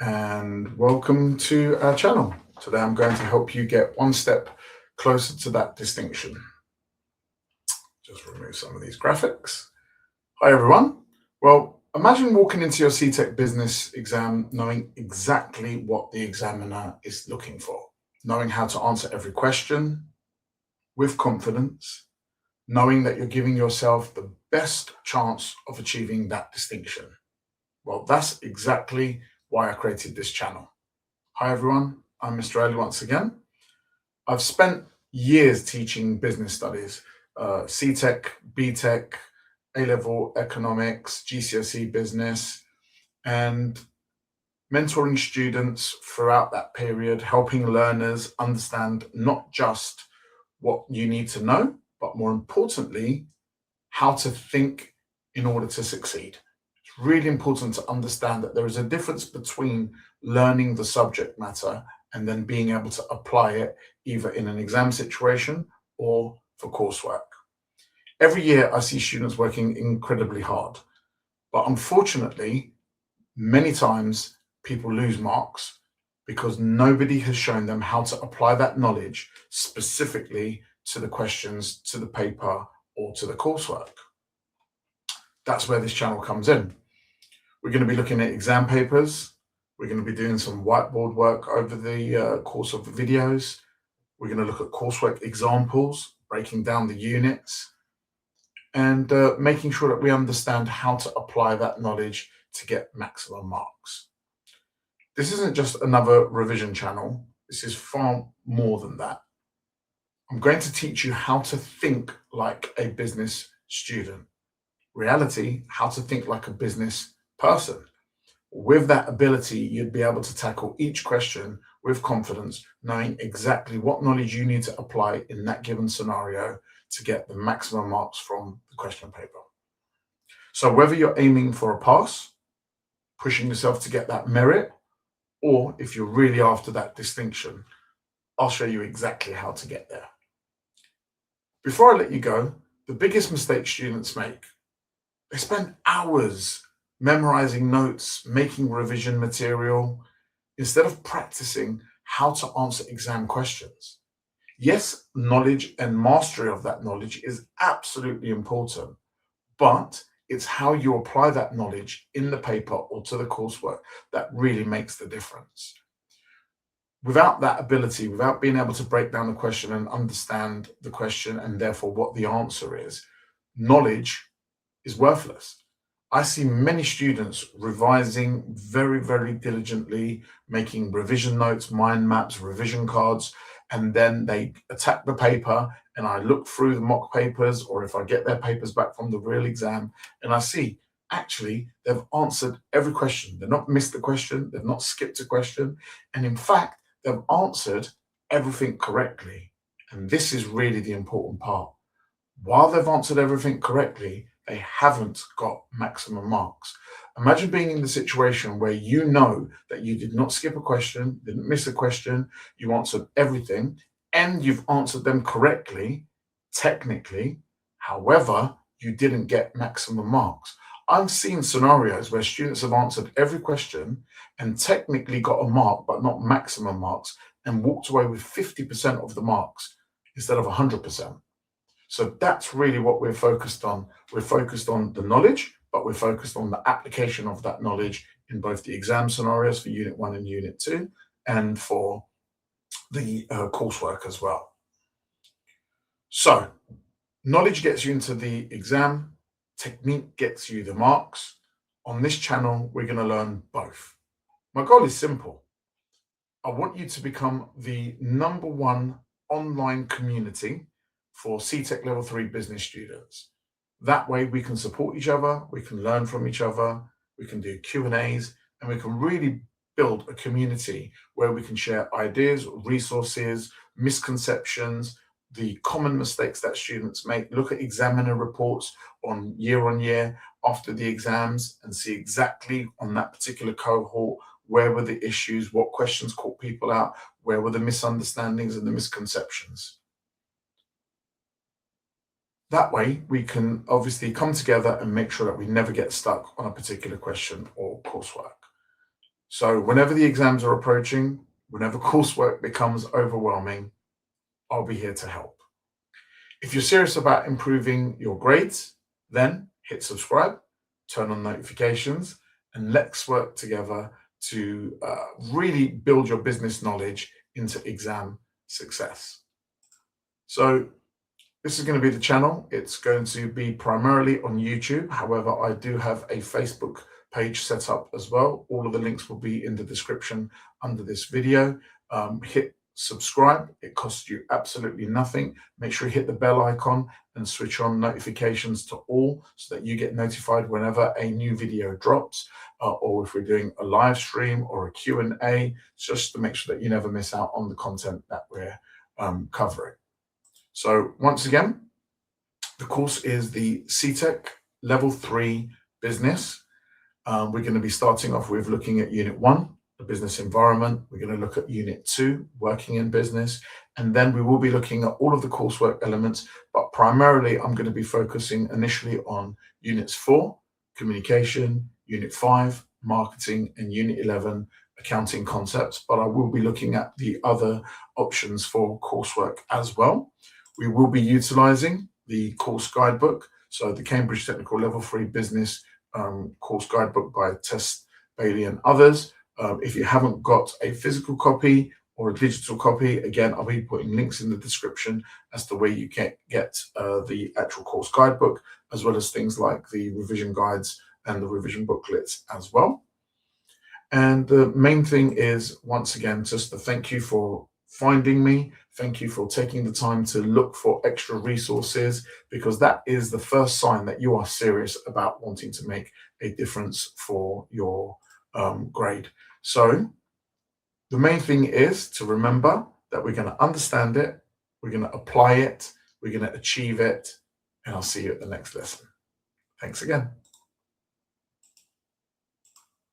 and welcome to our channel. Today I'm going to help you get one step closer to that distinction. Just remove some of these graphics. Hi everyone. Well, imagine walking into your CTEC business exam knowing exactly what the examiner is looking for, knowing how to answer every question with confidence, knowing that you're giving yourself the best chance of achieving that distinction. Well, that's exactly why I created this channel. Hi everyone, I'm Mr. Ali once again. I've spent years teaching business studies, CTEC, BTEC, A-level economics, GCSE business, and mentoring students throughout that period, helping learners understand not just what you need to know, but more importantly, how to think in order to succeed. It's really important to understand that there is a difference between learning the subject matter and then being able to apply it either in an exam situation or for coursework. Every year I see students working incredibly hard, but unfortunately, many times people lose marks because nobody has shown them how to apply that knowledge specifically to the questions, to the paper, or to the coursework. That's where this channel comes in. We're going to be looking at exam papers. We're going to be doing some whiteboard work over the course of the videos. We're going to look at coursework examples, breaking down the units, and making sure that we understand how to apply that knowledge to get maximum marks. This isn't just another revision channel. This is far more than that. I'm going to teach you how to think like a business student. Reality, how to think like a business person. With that ability, you'd be able to tackle each question with confidence, knowing exactly what knowledge you need to apply in that given scenario to get the maximum marks from the question paper. So whether you're aiming for a pass, pushing yourself to get that merit, or if you're really after that distinction, I'll show you exactly how to get there. Before I let you go, the biggest mistake students make, they spend hours memorizing notes, making revision material, instead of practicing how to answer exam questions. Yes, knowledge and mastery of that knowledge is absolutely important, but it's how you apply that knowledge in the paper or to the coursework that really makes the difference. Without that ability, without being able to break down the question and understand the question and therefore what the answer is, knowledge is worthless. I see many students revising very, very diligently, making revision notes, mind maps, revision cards, and then they attack the paper and I look through the mock papers, or if I get their papers back from the real exam, and I see actually they've answered every question. They've not missed a question, they've not skipped a question, and in fact, they've answered everything correctly. And this is really the important part. While they've answered everything correctly, they haven't got maximum marks. Imagine being in the situation where you know that you did not skip a question, didn't miss a question, you answered everything, and you've answered them correctly, technically. However, you didn't get maximum marks. I've seen scenarios where students have answered every question and technically got a mark, but not maximum marks, and walked away with 50% of the marks instead of 100%. So that's really what we're focused on. We're focused on the knowledge, but we're focused on the application of that knowledge in both the exam scenarios for Unit 1 and Unit 2, and for the coursework as well. So knowledge gets you into the exam, technique gets you the marks. On this channel, we're going to learn both. My goal is simple. I want you to become the #1 online community for CTEC Level 3 business students. That way we can support each other, we can learn from each other, we can do Q&As, and we can really build a community where we can share ideas, resources, misconceptions, the common mistakes that students make, look at examiner reports on year after the exams and see exactly on that particular cohort where were the issues, what questions caught people out, where were the misunderstandings and the misconceptions. That way, we can obviously come together and make sure that we never get stuck on a particular question or coursework. So whenever the exams are approaching, whenever coursework becomes overwhelming, I'll be here to help. If you're serious about improving your grades, then hit subscribe, turn on notifications, and let's work together to really build your business knowledge into exam success. So this is going to be the channel. It's going to be primarily on YouTube. However, I do have a Facebook page set up as well. All of the links will be in the description under this video. Hit subscribe. It costs you absolutely nothing. Make sure you hit the bell icon and switch on notifications to all so that you get notified whenever a new video drops, or if we're doing a live stream or a Q&A, just to make sure that you never miss out on the content that we're covering. So once again, the course is the CTEC Level 3 Business. We're going to be starting off with looking at Unit 1, the business environment. We're going to look at Unit 2, working in business. And then we will be looking at all of the coursework elements, but primarily I'm going to be focusing initially on Units 4, communication, Unit 5, marketing, and Unit 11, accounting concepts. But I will be looking at the other options for coursework as well. We will be utilizing the course guidebook, so the Cambridge Technical Level 3 Business course guidebook by Tess Bailey and others. If you haven't got a physical copy or a digital copy, again, I'll be putting links in the description as to where you can get the actual course guidebook, as well as things like the revision guides and the revision booklets as well. And the main thing is, once again, just to thank you for finding me. Thank you for taking the time to look for extra resources, because that is the first sign that you are serious about wanting to make a difference for your grade. So the main thing is to remember that we're going to understand it, we're going to apply it, we're going to achieve it, and I'll see you at the next lesson. Thanks again.